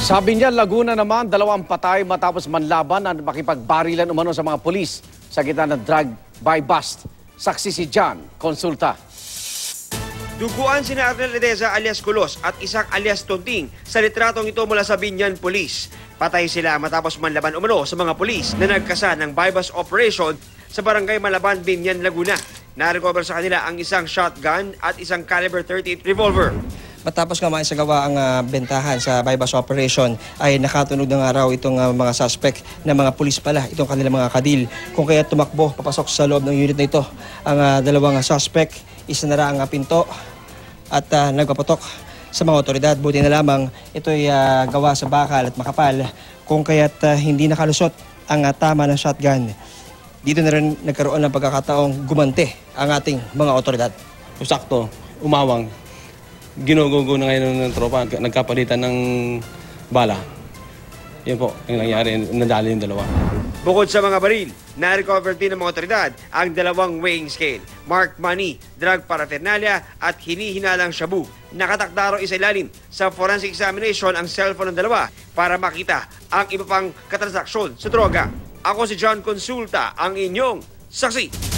Sabi niya, Laguna naman, 2 patay matapos manlaban at makipagbarilan umano sa mga pulis sa gitna ng drive-by-bust. Saksi si John Consulta. Duguan sina Arnel Edeza alias Kulos at Isaac alias Tonting sa litratong ito mula sa Binyan Police. Patay sila matapos manlaban umano sa mga pulis na nagkasa ng bypass operation sa barangay Malaban, Binyan, Laguna. Na-recover sa kanila ang isang shotgun at isang caliber 38 revolver. Matapos nga maisagawa ang bentahan sa bypass operation ay nakatunog ng araw itong mga suspect na mga pulis pala, itong kanilang mga kadil. Kung kaya tumakbo, papasok sa loob ng unit na ito. Ang dalawang suspect, isinara ang pinto at nagpapatok sa mga otoridad. Buti na lamang ito ay gawa sa bakal at makapal. Kung kaya't hindi nakalusot ang tama ng shotgun. Dito na rin nagkaroon ng pagkakataong gumante ang ating mga otoridad. Sakto, umawang. Ginugugo na ngayon ng tropa, nagkapalitan ng bala. Yun po, yung nangyari, nadali yung dalawa. Bukod sa mga baril, na-recover din ng mga otoridad ang 2 weighing scale, marked money, drug paraphernalia at hinihinalang shabu. Nakatakda raw isa ilalim sa forensic examination ang cellphone ng dalawa para makita ang iba pang katransaksyon sa droga. Ako si John Consulta, ang inyong saksi.